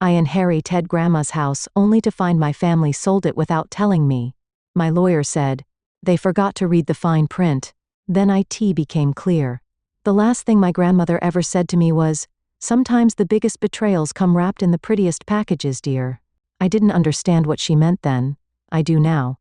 I inherited Grandma's house only to find my family sold it without telling me. My lawyer said, they forgot to read the fine print. Then it became clear. The last thing my grandmother ever said to me was, sometimes the biggest betrayals come wrapped in the prettiest packages, dear. I didn't understand what she meant then. I do now.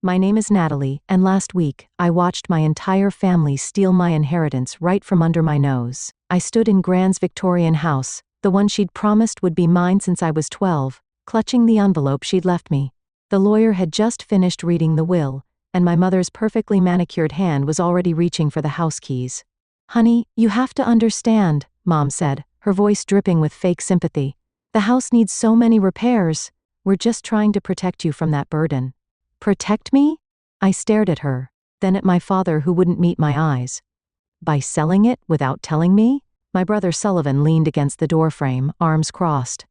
My name is Natalie, and last week, I watched my entire family steal my inheritance right from under my nose. I stood in Gran's Victorian house, the one she'd promised would be mine since I was 12, clutching the envelope she'd left me. The lawyer had just finished reading the will, and my mother's perfectly manicured hand was already reaching for the house keys. Honey, you have to understand, Mom said, her voice dripping with fake sympathy. The house needs so many repairs. We're just trying to protect you from that burden. Protect me? I stared at her, then at my father who wouldn't meet my eyes. By selling it without telling me? My brother Sullivan leaned against the doorframe, arms crossed.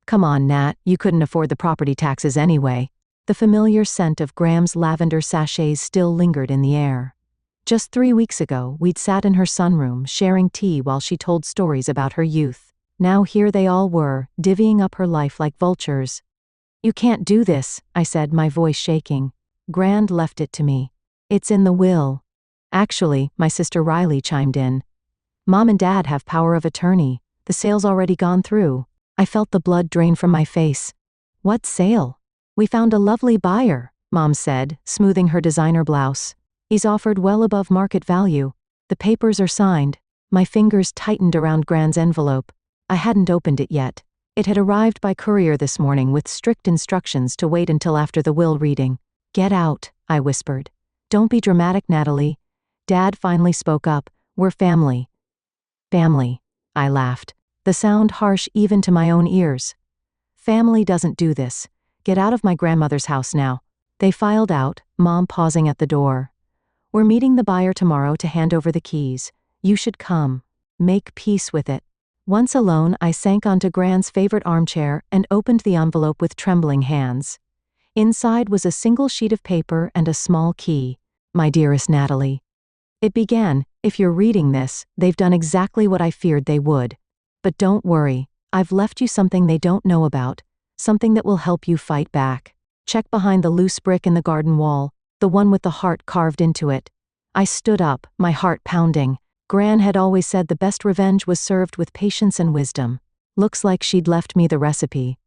Come on, Nat, you couldn't afford the property taxes anyway. The familiar scent of Graham's lavender sachets still lingered in the air. Just 3 weeks ago, we'd sat in her sunroom sharing tea while she told stories about her youth. Now here they all were, divvying up her life like vultures. You can't do this, I said, my voice shaking. Gran left it to me. It's in the will. Actually, my sister Riley chimed in. Mom and Dad have power of attorney. The sale's already gone through. I felt the blood drain from my face. What sale? We found a lovely buyer, Mom said, smoothing her designer blouse. He's offered well above market value. The papers are signed. My fingers tightened around Gran's envelope. I hadn't opened it yet. It had arrived by courier this morning with strict instructions to wait until after the will reading. Get out, I whispered. Don't be dramatic, Natalie. Dad finally spoke up. We're family. Family, I laughed, the sound harsh even to my own ears. Family doesn't do this. Get out of my grandmother's house now. They filed out, Mom pausing at the door. We're meeting the buyer tomorrow to hand over the keys. You should come. Make peace with it. Once alone, I sank onto Gran's favorite armchair and opened the envelope with trembling hands. Inside was a single sheet of paper and a small key. My dearest Natalie. It began, if you're reading this, they've done exactly what I feared they would. But don't worry, I've left you something they don't know about, something that will help you fight back. Check behind the loose brick in the garden wall, the one with the heart carved into it. I stood up, my heart pounding. Gran had always said the best revenge was served with patience and wisdom. Looks like she'd left me the recipe.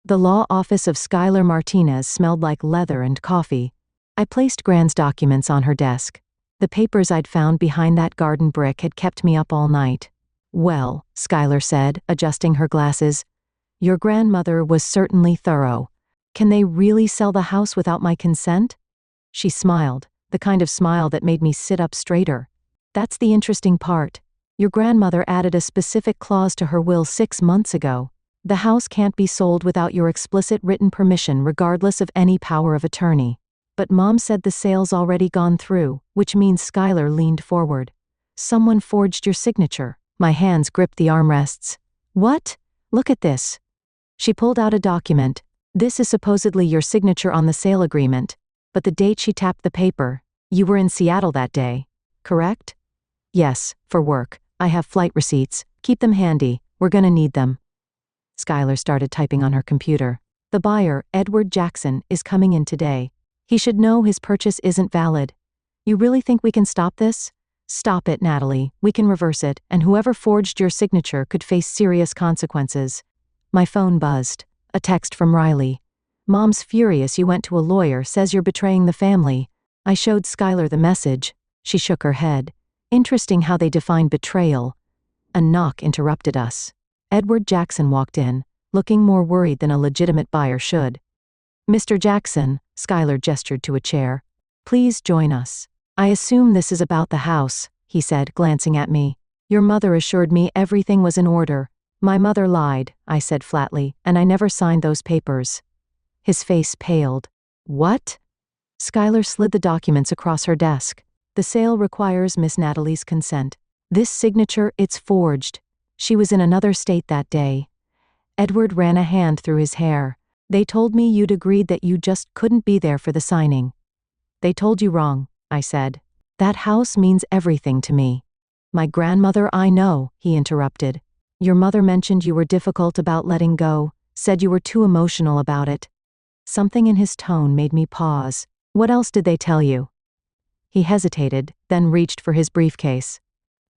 The law office of Skylar Martinez smelled like leather and coffee. I placed Gran's documents on her desk. The papers I'd found behind that garden brick had kept me up all night. Well, Skylar said, adjusting her glasses, your grandmother was certainly thorough. Can they really sell the house without my consent? She smiled, the kind of smile that made me sit up straighter. That's the interesting part. Your grandmother added a specific clause to her will 6 months ago. The house can't be sold without your explicit written permission regardless of any power of attorney. But Mom said the sale's already gone through, which means Skylar leaned forward. Someone forged your signature. My hands gripped the armrests. What? Look at this. She pulled out a document. This is supposedly your signature on the sale agreement. But the date she tapped the paper. You were in Seattle that day, correct? Yes, for work. I have flight receipts. Keep them handy. We're gonna need them. Skylar started typing on her computer. The buyer, Edward Jackson, is coming in today. He should know his purchase isn't valid. You really think we can stop this? Stop it, Natalie. We can reverse it, and whoever forged your signature could face serious consequences. My phone buzzed. A text from Riley. Mom's furious you went to a lawyer, says you're betraying the family. I showed Skylar the message. She shook her head. Interesting how they define betrayal. A knock interrupted us. Edward Jackson walked in, looking more worried than a legitimate buyer should. Mr. Jackson, Skylar gestured to a chair. Please join us. I assume this is about the house, he said, glancing at me. Your mother assured me everything was in order. My mother lied, I said flatly, and I never signed those papers. His face paled. What? Skylar slid the documents across her desk. The sale requires Miss Natalie's consent. This signature, it's forged. She was in another state that day. Edward ran a hand through his hair. They told me you'd agreed that you just couldn't be there for the signing. They told you wrong, I said. That house means everything to me. My grandmother, I know, he interrupted. Your mother mentioned you were difficult about letting go. Said you were too emotional about it. Something in his tone made me pause. What else did they tell you? He hesitated, then reached for his briefcase.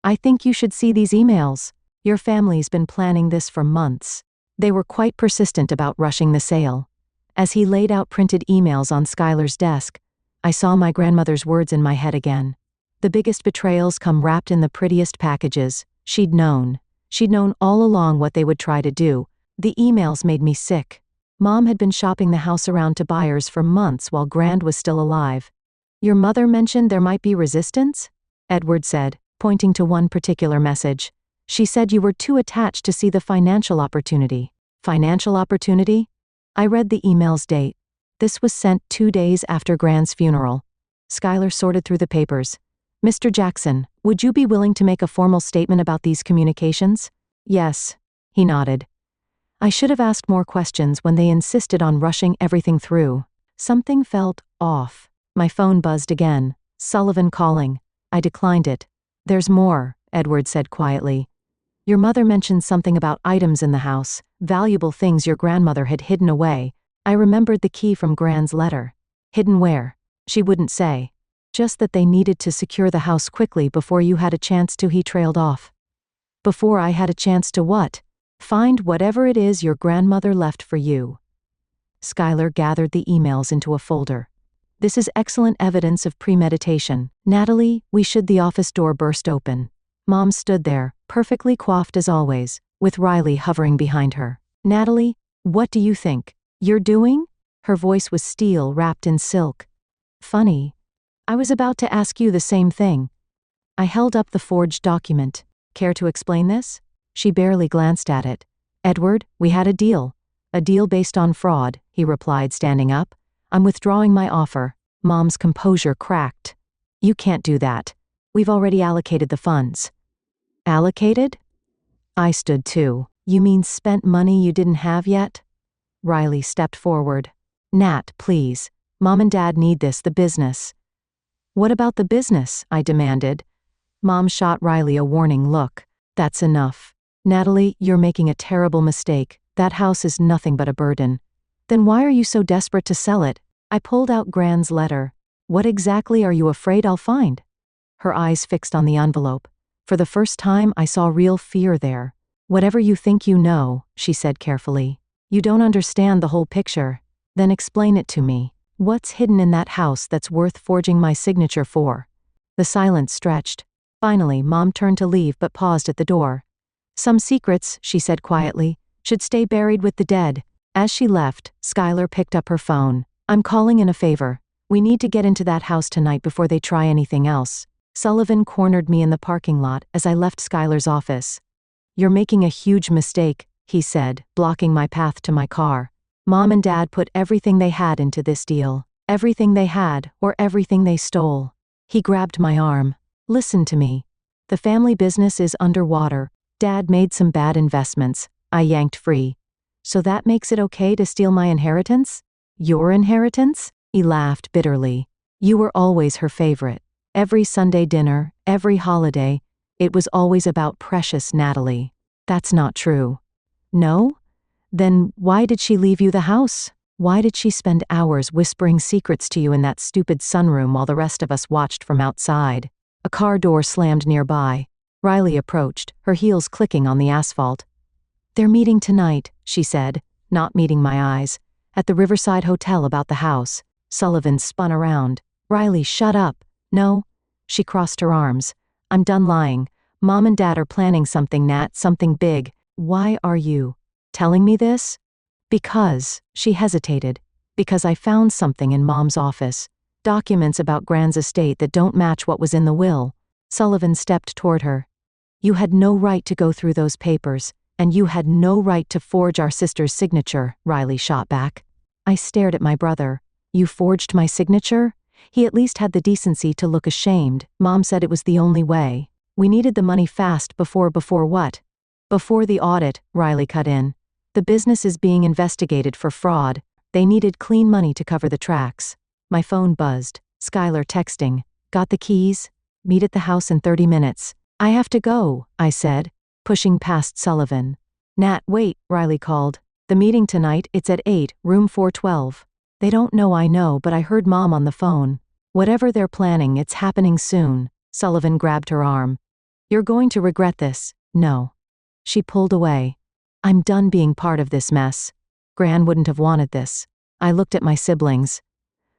I think you should see these emails. Your family's been planning this for months. They were quite persistent about rushing the sale. As he laid out printed emails on Skylar's desk, I saw my grandmother's words in my head again. The biggest betrayals come wrapped in the prettiest packages. She'd known. She'd known all along what they would try to do. The emails made me sick. Mom had been shopping the house around to buyers for months while Grand was still alive. Your mother mentioned there might be resistance? Edward said, pointing to one particular message. She said you were too attached to see the financial opportunity. Financial opportunity? I read the email's date. This was sent 2 days after Grand's funeral. Skylar sorted through the papers. Mr. Jackson, would you be willing to make a formal statement about these communications? Yes. He nodded. I should have asked more questions when they insisted on rushing everything through. Something felt off. My phone buzzed again. Sullivan calling. I declined it. There's more, Edward said quietly. Your mother mentioned something about items in the house, valuable things your grandmother had hidden away. I remembered the key from Grand's letter. Hidden where? She wouldn't say. Just that they needed to secure the house quickly before you had a chance to. He trailed off. Before I had a chance to what? Find whatever it is your grandmother left for you. Skylar gathered the emails into a folder. This is excellent evidence of premeditation. Natalie, we should. The office door burst open. Mom stood there, perfectly coiffed as always, with Riley hovering behind her. Natalie, what do you think you're doing? Her voice was steel wrapped in silk. Funny. I was about to ask you the same thing. I held up the forged document. Care to explain this? She barely glanced at it. Edward, we had a deal. A deal based on fraud, he replied, standing up. I'm withdrawing my offer. Mom's composure cracked. You can't do that. We've already allocated the funds. Allocated? I stood too. You mean spent money you didn't have yet? Riley stepped forward. Nat, please. Mom and Dad need this, the business. What about the business? I demanded. Mom shot Riley a warning look. That's enough. Natalie, you're making a terrible mistake. That house is nothing but a burden. Then why are you so desperate to sell it? I pulled out Grand's letter. What exactly are you afraid I'll find? Her eyes fixed on the envelope. For the first time, I saw real fear there. Whatever you think you know, she said carefully. You don't understand the whole picture. Then explain it to me. What's hidden in that house that's worth forging my signature for? The silence stretched. Finally, Mom turned to leave but paused at the door. Some secrets, she said quietly, should stay buried with the dead. As she left, Skylar picked up her phone. I'm calling in a favor. We need to get into that house tonight before they try anything else. Sullivan cornered me in the parking lot as I left Skylar's office. You're making a huge mistake, he said, blocking my path to my car. Mom and Dad put everything they had into this deal. Everything they had, or everything they stole. He grabbed my arm. Listen to me. The family business is underwater. Dad made some bad investments. I yanked free. So that makes it okay to steal my inheritance? Your inheritance? He laughed bitterly. You were always her favorite. Every Sunday dinner, every holiday, it was always about precious Natalie. That's not true. No? Then why did she leave you the house? Why did she spend hours whispering secrets to you in that stupid sunroom while the rest of us watched from outside? A car door slammed nearby. Riley approached, her heels clicking on the asphalt. They're meeting tonight, she said, not meeting my eyes, at the Riverside Hotel about the house. Sullivan spun around. Riley, shut up. No. She crossed her arms. I'm done lying. Mom and Dad are planning something, Nat, something big. Why are you telling me this? Because, she hesitated. Because I found something in Mom's office. Documents about Grand's estate that don't match what was in the will. Sullivan stepped toward her. You had no right to go through those papers, and you had no right to forge our sister's signature, Riley shot back. I stared at my brother. You forged my signature? He at least had the decency to look ashamed. Mom said it was the only way. We needed the money fast before what? Before the audit, Riley cut in. The business is being investigated for fraud. They needed clean money to cover the tracks. My phone buzzed. Skylar texting. Got the keys? Meet at the house in 30 minutes. I have to go, I said, pushing past Sullivan. Nat, wait, Riley called. The meeting tonight, it's at 8, room 412. They don't know I know, but I heard Mom on the phone. Whatever they're planning, it's happening soon. Sullivan grabbed her arm. You're going to regret this. No. She pulled away. I'm done being part of this mess. Gran wouldn't have wanted this. I looked at my siblings.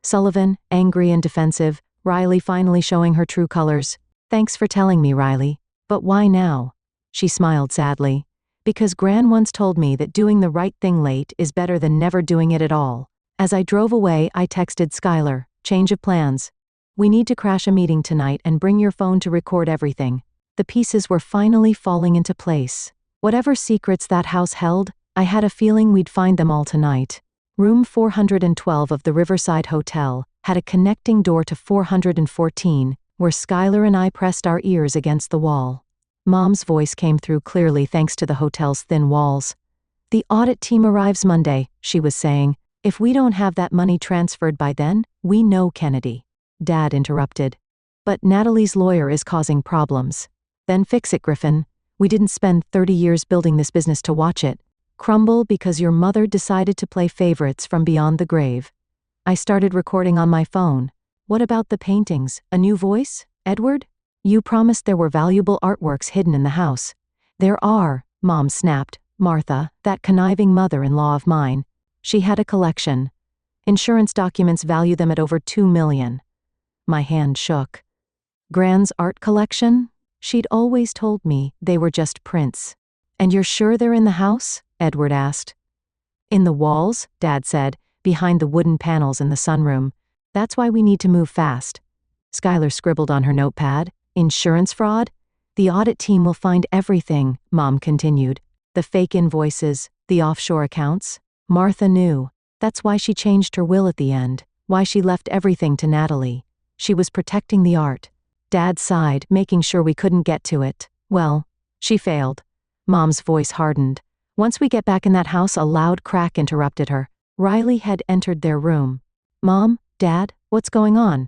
Sullivan, angry and defensive, Riley finally showing her true colors. Thanks for telling me, Riley. But why now? She smiled sadly. Because Gran once told me that doing the right thing late is better than never doing it at all. As I drove away, I texted Skylar, change of plans. We need to crash a meeting tonight and bring your phone to record everything. The pieces were finally falling into place. Whatever secrets that house held, I had a feeling we'd find them all tonight. Room 412 of the Riverside Hotel had a connecting door to 414, where Skylar and I pressed our ears against the wall. Mom's voice came through clearly thanks to the hotel's thin walls. The audit team arrives Monday, she was saying. If we don't have that money transferred by then, we know Kennedy. Dad interrupted. But Natalie's lawyer is causing problems. Then fix it, Griffin. We didn't spend 30 years building this business to watch it crumble because your mother decided to play favorites from beyond the grave. I started recording on my phone. What about the paintings? A new voice? Edward? You promised there were valuable artworks hidden in the house. There are, Mom snapped. Martha, that conniving mother-in-law of mine. She had a collection. Insurance documents value them at over $2 million. My hand shook. Gran's art collection? She'd always told me they were just prints. And you're sure they're in the house? Edward asked. In the walls, Dad said, behind the wooden panels in the sunroom. That's why we need to move fast. Skylar scribbled on her notepad. Insurance fraud? The audit team will find everything, Mom continued. The fake invoices, the offshore accounts. Martha knew. That's why she changed her will at the end, why she left everything to Natalie. She was protecting the art. Dad sighed, making sure we couldn't get to it. Well, she failed. Mom's voice hardened. Once we get back in that house, a loud crack interrupted her. Riley had entered their room. Mom? Dad? What's going on?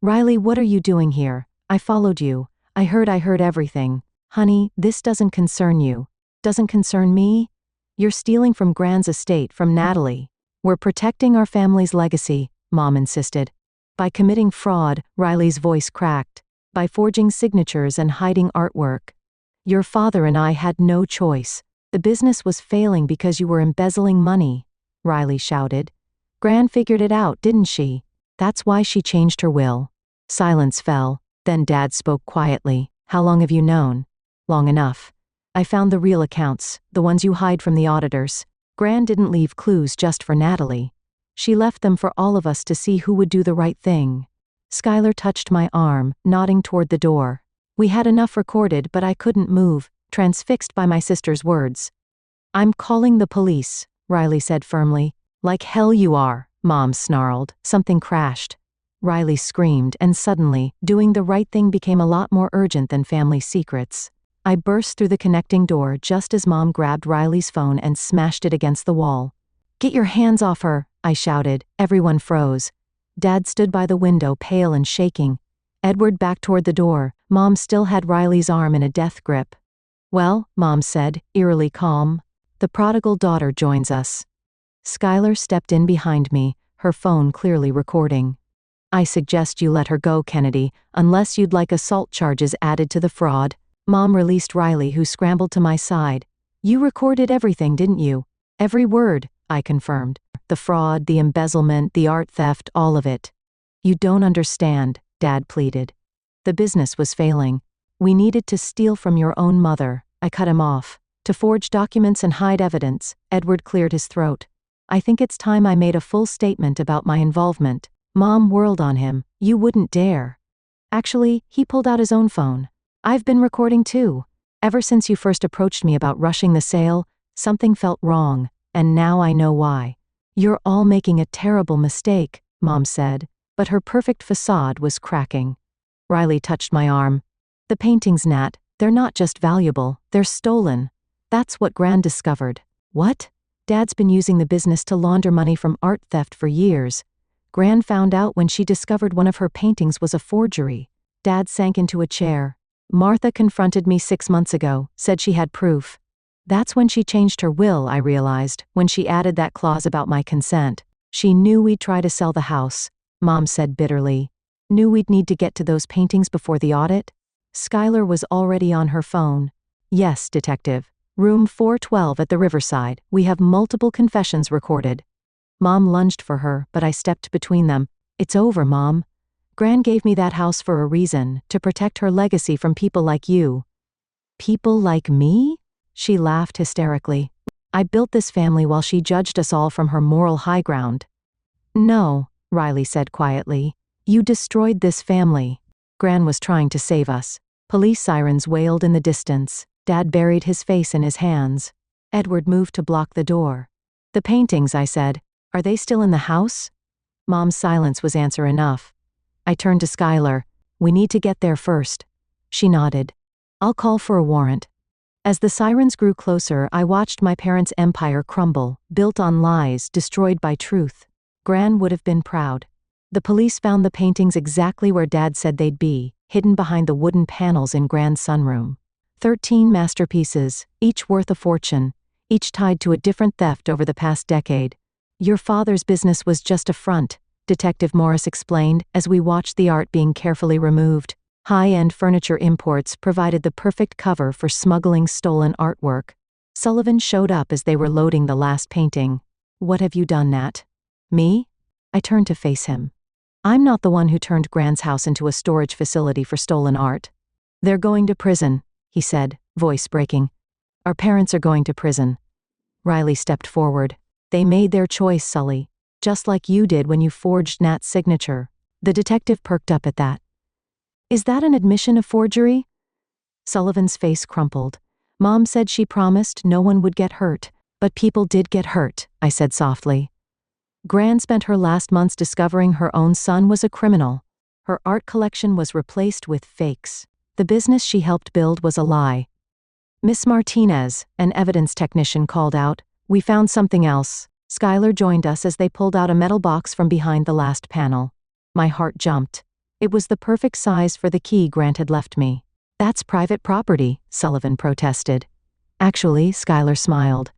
Riley, what are you doing here? I followed you. I heard everything. Honey, this doesn't concern you. Doesn't concern me? You're stealing from Gran's estate, from Natalie. We're protecting our family's legacy, Mom insisted. By committing fraud, Riley's voice cracked. By forging signatures and hiding artwork. Your father and I had no choice. The business was failing because you were embezzling money, Riley shouted. Gran figured it out, didn't she? That's why she changed her will. Silence fell. Then Dad spoke quietly. How long have you known? Long enough. I found the real accounts, the ones you hide from the auditors. Gran didn't leave clues just for Natalie. She left them for all of us to see who would do the right thing. Skylar touched my arm, nodding toward the door. We had enough recorded, but I couldn't move, transfixed by my sister's words. I'm calling the police, Riley said firmly. Like hell you are, Mom snarled. Something crashed. Riley screamed, and suddenly, doing the right thing became a lot more urgent than family secrets. I burst through the connecting door just as Mom grabbed Riley's phone and smashed it against the wall. Get your hands off her, I shouted. Everyone froze. Dad stood by the window, pale and shaking. Edward backed toward the door. Mom still had Riley's arm in a death grip. Well, Mom said, eerily calm. The prodigal daughter joins us. Skylar stepped in behind me, her phone clearly recording. I suggest you let her go, Kennedy, unless you'd like assault charges added to the fraud. Mom released Riley, who scrambled to my side. You recorded everything, didn't you? Every word, I confirmed. The fraud, the embezzlement, the art theft, all of it. You don't understand, Dad pleaded. The business was failing. We needed to steal from your own mother. I cut him off. To forge documents and hide evidence. Edward cleared his throat. I think it's time I made a full statement about my involvement. Mom whirled on him. You wouldn't dare. Actually, he pulled out his own phone. I've been recording too. Ever since you first approached me about rushing the sale, something felt wrong, and now I know why. You're all making a terrible mistake, Mom said, but her perfect facade was cracking. Riley touched my arm. The paintings, Nat, they're not just valuable, they're stolen. That's what Gran discovered. What? Dad's been using the business to launder money from art theft for years. Gran found out when she discovered one of her paintings was a forgery. Dad sank into a chair. Martha confronted me 6 months ago, said she had proof. That's when she changed her will, I realized, when she added that clause about my consent. She knew we'd try to sell the house, Mom said bitterly. Knew we'd need to get to those paintings before the audit? Skylar was already on her phone. Yes, Detective. Room 412 at the Riverside. We have multiple confessions recorded. Mom lunged for her, but I stepped between them. It's over, Mom. Gran gave me that house for a reason, to protect her legacy from people like you. People like me? She laughed hysterically. I built this family while she judged us all from her moral high ground. No, Riley said quietly. You destroyed this family. Gran was trying to save us. Police sirens wailed in the distance. Dad buried his face in his hands. Edward moved to block the door. The paintings, I said. Are they still in the house? Mom's silence was answer enough. I turned to Skylar. We need to get there first. She nodded. I'll call for a warrant. As the sirens grew closer, I watched my parents' empire crumble, built on lies, destroyed by truth. Gran would have been proud. The police found the paintings exactly where Dad said they'd be, hidden behind the wooden panels in Gran's sunroom. 13 masterpieces, each worth a fortune, each tied to a different theft over the past decade. Your father's business was just a front, Detective Morris explained as we watched the art being carefully removed. High-end furniture imports provided the perfect cover for smuggling stolen artwork. Sullivan showed up as they were loading the last painting. What have you done, Nat? Me? I turned to face him. I'm not the one who turned Gran's house into a storage facility for stolen art. They're going to prison, he said, voice breaking. Our parents are going to prison. Riley stepped forward. They made their choice, Sully. Just like you did when you forged Nat's signature. The detective perked up at that. Is that an admission of forgery? Sullivan's face crumpled. Mom said she promised no one would get hurt, but people did get hurt, I said softly. Gran spent her last months discovering her own son was a criminal. Her art collection was replaced with fakes. The business she helped build was a lie. Miss Martinez, an evidence technician, called out. We found something else. Skylar joined us as they pulled out a metal box from behind the last panel. My heart jumped. It was the perfect size for the key Grant had left me. That's private property, Sullivan protested. Actually, Skylar smiled.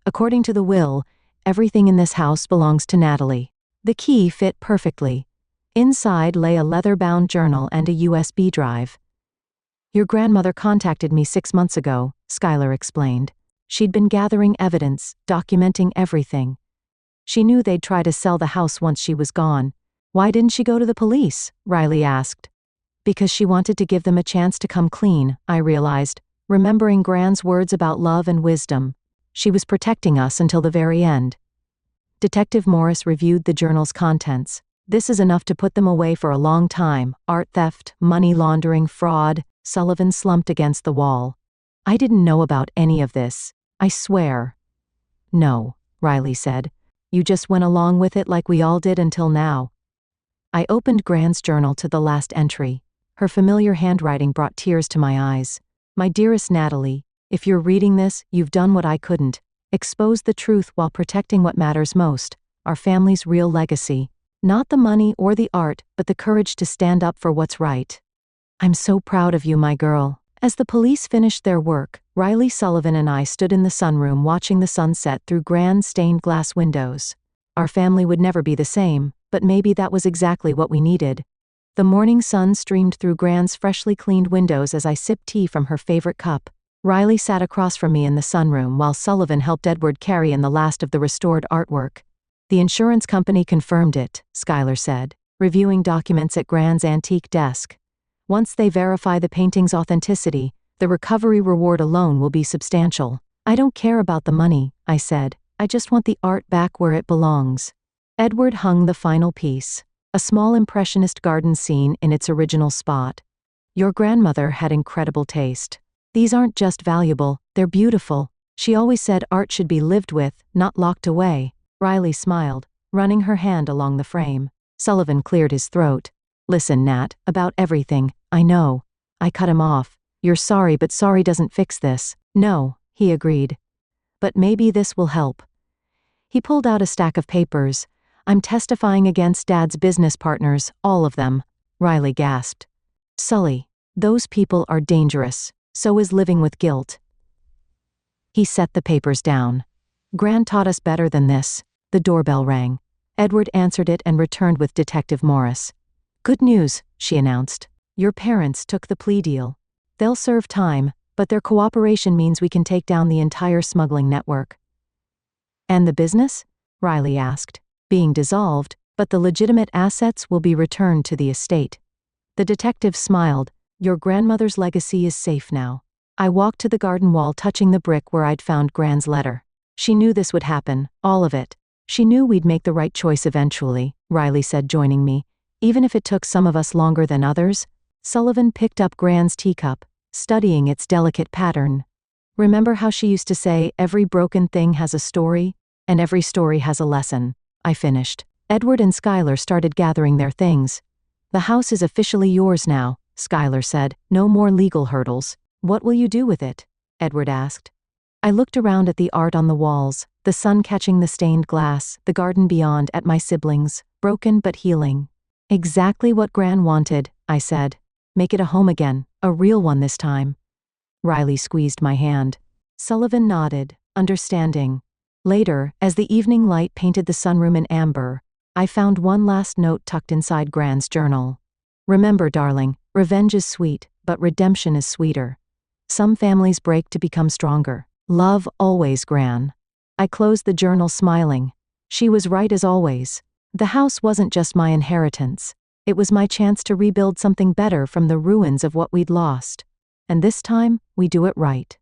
According to the will, everything in this house belongs to Natalie. The key fit perfectly. Inside lay a leather-bound journal and a USB drive. Your grandmother contacted me 6 months ago, Skylar explained. She'd been gathering evidence, documenting everything. She knew they'd try to sell the house once she was gone. Why didn't she go to the police? Riley asked. Because she wanted to give them a chance to come clean, I realized, remembering Gran's words about love and wisdom. She was protecting us until the very end. Detective Morris reviewed the journal's contents. This is enough to put them away for a long time. Art theft, money laundering, fraud. Sullivan slumped against the wall. I didn't know about any of this. I swear. No, Riley said. You just went along with it like we all did until now. I opened Gran's journal to the last entry. Her familiar handwriting brought tears to my eyes. My dearest Natalie, if you're reading this, you've done what I couldn't. Expose the truth while protecting what matters most, our family's real legacy. Not the money or the art, but the courage to stand up for what's right. I'm so proud of you, my girl. As the police finished their work, Riley Sullivan and I stood in the sunroom watching the sunset through grand stained glass windows. Our family would never be the same, but maybe that was exactly what we needed. The morning sun streamed through Gran's freshly cleaned windows as I sipped tea from her favorite cup. Riley sat across from me in the sunroom while Sullivan helped Edward carry in the last of the restored artwork. The insurance company confirmed it, Skylar said, reviewing documents at Gran's antique desk. Once they verify the painting's authenticity, the recovery reward alone will be substantial. I don't care about the money, I said. I just want the art back where it belongs. Edward hung the final piece, a small impressionist garden scene in its original spot. Your grandmother had incredible taste. These aren't just valuable, they're beautiful. She always said art should be lived with, not locked away. Riley smiled, running her hand along the frame. Sullivan cleared his throat. Listen, Nat, about everything, I know. I cut him off. You're sorry, but sorry doesn't fix this. No, he agreed. But maybe this will help. He pulled out a stack of papers. I'm testifying against Dad's business partners, all of them. Riley gasped. Sully, those people are dangerous. So is living with guilt. He set the papers down. Gran taught us better than this. The doorbell rang. Edward answered it and returned with Detective Morris. Good news, she announced. Your parents took the plea deal. They'll serve time, but their cooperation means we can take down the entire smuggling network. And the business? Riley asked. Being dissolved, but the legitimate assets will be returned to the estate. The detective smiled. Your grandmother's legacy is safe now. I walked to the garden wall, touching the brick where I'd found Gran's letter. She knew this would happen, all of it. She knew we'd make the right choice eventually, Riley said, joining me. Even if it took some of us longer than others. Sullivan picked up Gran's teacup, studying its delicate pattern. Remember how she used to say, every broken thing has a story, and every story has a lesson? I finished. Edward and Skylar started gathering their things. The house is officially yours now, Skylar said. No more legal hurdles. What will you do with it? Edward asked. I looked around at the art on the walls, the sun catching the stained glass, the garden beyond, at my siblings, broken but healing. Exactly what Gran wanted, I said. Make it a home again, a real one this time. Riley squeezed my hand. Sullivan nodded, understanding. Later, as the evening light painted the sunroom in amber, I found one last note tucked inside Gran's journal. Remember, darling, revenge is sweet, but redemption is sweeter. Some families break to become stronger. Love always, Gran. I closed the journal smiling. She was right as always. The house wasn't just my inheritance. It was my chance to rebuild something better from the ruins of what we'd lost. And this time, we do it right.